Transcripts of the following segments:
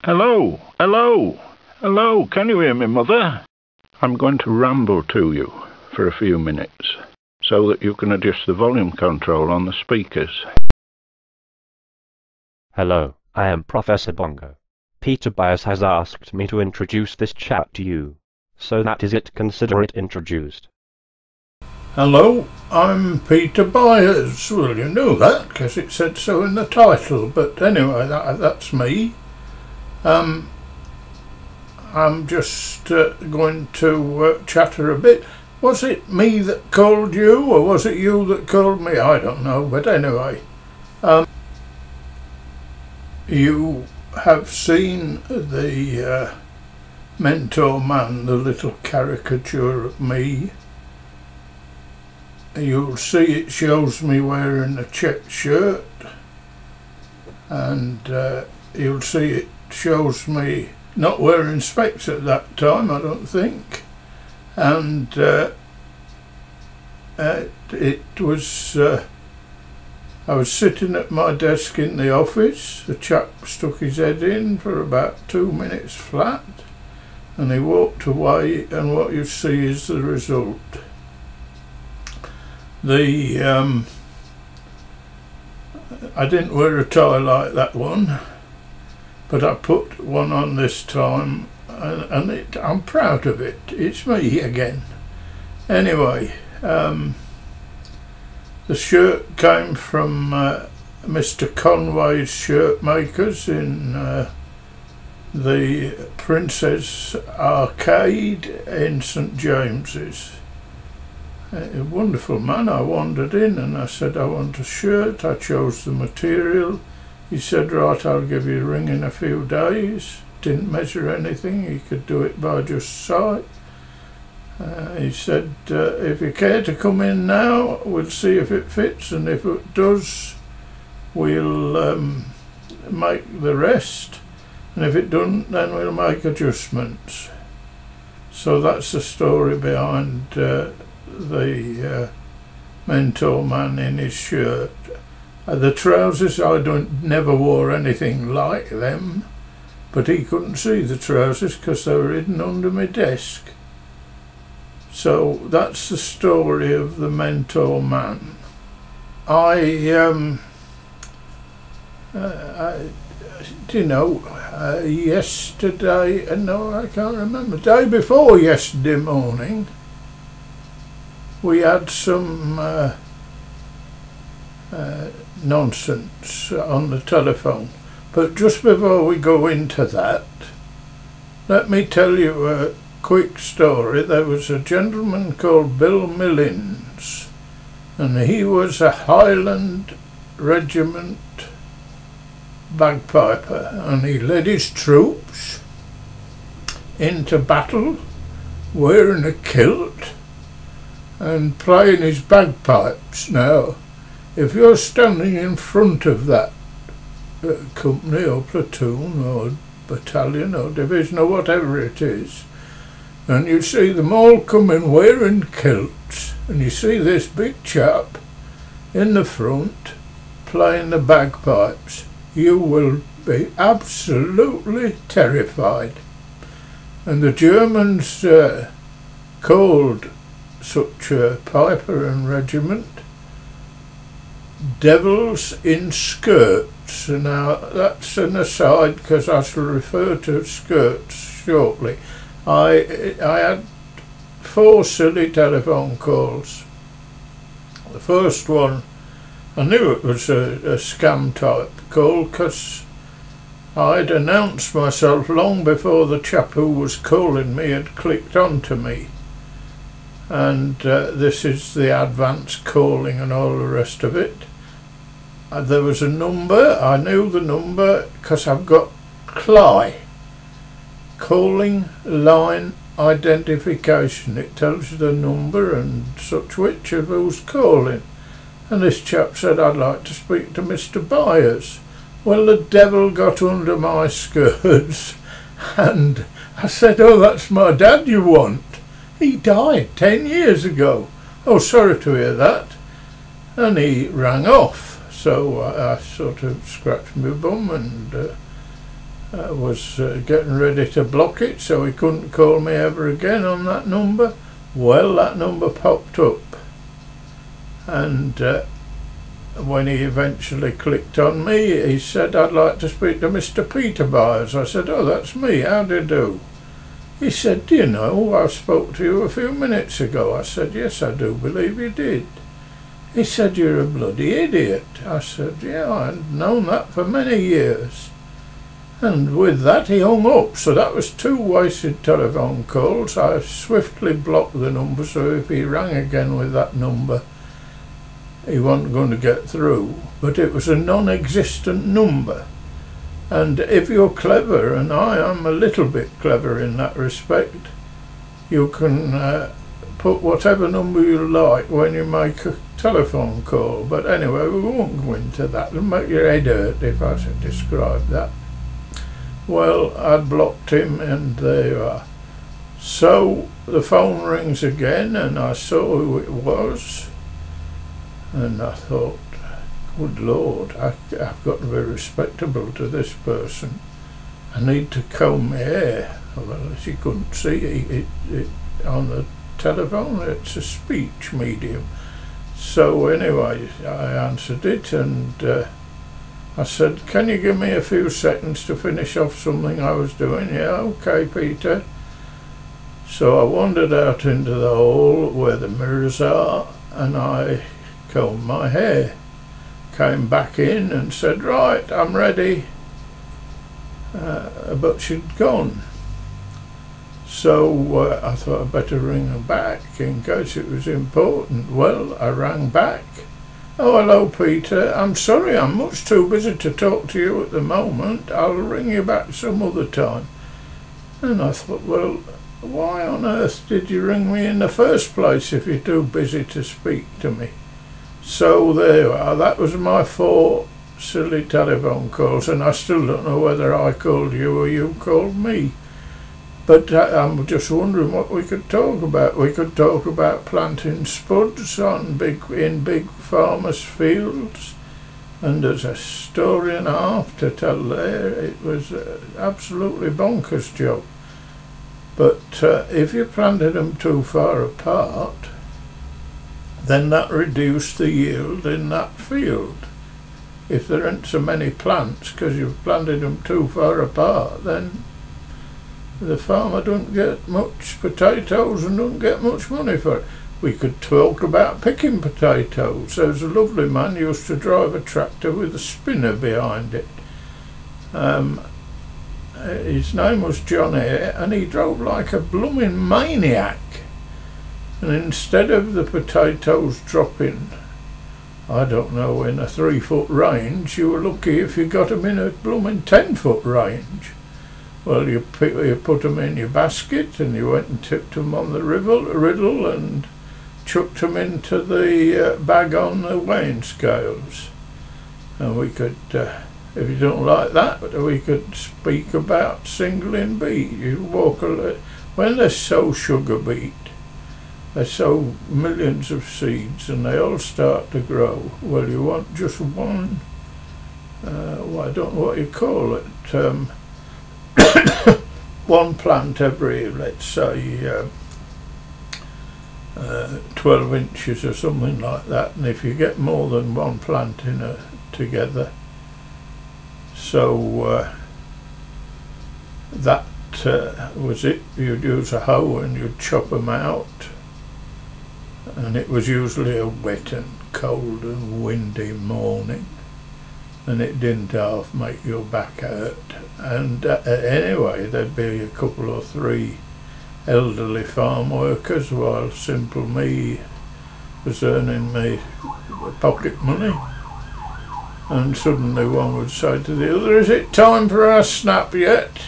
Hello, hello, hello, can you hear me, Mother? I'm going to ramble to you for a few minutes so that you can adjust the volume control on the speakers. Hello, I am Professor Bongo. Peter Byers has asked me to introduce this chat to you. So that is it, consider it introduced. Hello, I'm Peter Byers. Well, you knew that because it said so in the title, but anyway, that's me. I'm just going to chatter a bit. Was it me that called you, or was it you that called me? I don't know, but anyway. You have seen the mentor man, the little caricature of me. You'll see it shows me wearing a checked shirt, and you'll see it shows me not wearing specs at that time, I don't think, and it was I was sitting at my desk in the office. The chap stuck his head in for about 2 minutes flat, and he walked away, and what you see is the result. I didn't wear a tie like that one, but I put one on this time, and I'm proud of it. It's me again. Anyway, the shirt came from Mr. Conway's shirt makers in the Princess Arcade in St James's. A wonderful man. I wandered in and I said, I want a shirt. I chose the material. He said, right, I'll give you a ring in a few days. Didn't measure anything. He could do it by just sight. He said, if you care to come in now, we'll see if it fits, and if it does, we'll make the rest, and if it doesn't, then we'll make adjustments. So that's the story behind the mentor man in his shirt. The trousers, I never wore anything like them, but he couldn't see the trousers because they were hidden under my desk. So that's the story of the mentor man. Yesterday, no, I can't remember, day before yesterday morning, we had some nonsense on the telephone. But just before we go into that, let me tell you a quick story. There was a gentleman called Bill Millins, and he was a Highland Regiment bagpiper, and he led his troops into battle wearing a kilt and playing his bagpipes. Now, if you're standing in front of that company or platoon or battalion or division or whatever it is, and you see them all coming wearing kilts, and you see this big chap in the front playing the bagpipes, you will be absolutely terrified. And the Germans called such a piper and regiment devils in skirts. Now that's an aside, because I shall refer to skirts shortly. I had 4 silly telephone calls. The first one, I knew it was a scam type call, because I'd announced myself long before the chap who was calling me had clicked onto me. And this is the advance calling and all the rest of it. There was a number, I knew the number because I've got CLI, calling line identification. It tells you the number and such which of who's calling. And this chap said, I'd like to speak to Mr. Byers. Well, the devil got under my skirts, and I said, oh, that's my dad you want. He died 10 years ago. Oh, sorry to hear that. And he rang off. So I sort of scratched my bum and was getting ready to block it so he couldn't call me ever again on that number. Well, that number popped up, and when he eventually clicked on me, he said, "I'd like to speak to Mr. Peter Byers." I said, "Oh, that's me, how do you do?" He said, "Do you know, I spoke to you a few minutes ago." I said, "Yes, I do believe you did." He said, "You're a bloody idiot." I said, "Yeah, I've known that for many years." And with that he hung up. So that was 2 wasted telephone calls. I swiftly blocked the number, so if he rang again with that number, he wasn't going to get through. But it was a non-existent number. And if you're clever, and I am a little bit clever in that respect, you can put whatever number you like when you make a telephone call. But anyway, we won't go into that. It'll make your head hurt if I should describe that. Well, I'd blocked him, and there you are. So the phone rings again, and I saw who it was, and I thought, good Lord, I've got to be respectable to this person. I need to comb my hair. Well, as you couldn't see it on the telephone, it's a speech medium. So anyway, I answered it, and I said, "Can you give me a few seconds to finish off something I was doing?" "Yeah, okay, Peter." So I wandered out into the hall where the mirrors are, and I combed my hair. Came back in and said, "Right, I'm ready." But she'd gone. So I thought I'd better ring her back in case it was important. Well, I rang back. "Oh, hello, Peter. I'm sorry, I'm much too busy to talk to you at the moment. I'll ring you back some other time." And I thought, well, why on earth did you ring me in the first place if you're too busy to speak to me? So there you are. That was my 4 silly telephone calls, and I still don't know whether I called you or you called me. But I'm just wondering what we could talk about. We could talk about planting spuds in big farmers' fields, and there's a story and a half to tell there. It was an absolutely bonkers job. But if you planted them too far apart, then that reduced the yield in that field. If there aren't so many plants because you've planted them too far apart, then the farmer don't get much potatoes and don't get much money for it. We could talk about picking potatoes. There was a lovely man who used to drive a tractor with a spinner behind it. His name was John Eyre, and he drove like a blooming maniac. And instead of the potatoes dropping, I don't know, in a 3-foot range, you were lucky if you got them in a blooming 10-foot range. Well, you put them in your basket, and you went and tipped them on the riddle and chucked them into the bag on the weighing scales. And we could, if you don't like that, we could speak about singling beet. You walk when they're so sugar beet, they sow millions of seeds and they all start to grow. Well, you want just one, well, I don't know what you call it, one plant every, let's say, 12 inches or something like that. And if you get more than one plant in together, so that was it. You'd use a hoe and you'd chop them out. And it was usually a wet and cold and windy morning, and it didn't half make your back hurt. And anyway, there'd be a couple or 3 elderly farm workers while simple me was earning me pocket money. And suddenly one would say to the other, "Is it time for our snap yet?"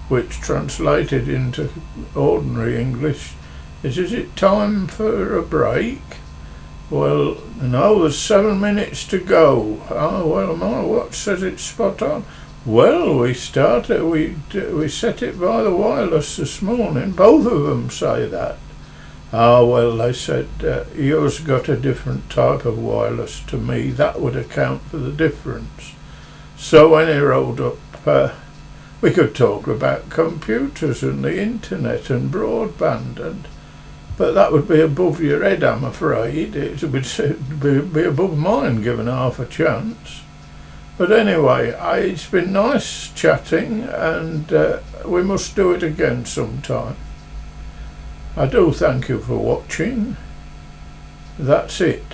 Which translated into ordinary English is it time for a break? Well, no, there's 7 minutes to go. Oh, well, my watch says it's spot on. Well, we set it by the wireless this morning. Both of them say that. Ah, well, they said, yours got a different type of wireless to me. That would account for the difference. So when he rolled up We could talk about computers and the internet and broadband, but that would be above your head, I'm afraid. It would be above mine, given half a chance. But anyway, it's been nice chatting, and we must do it again sometime. I do thank you for watching. That's it.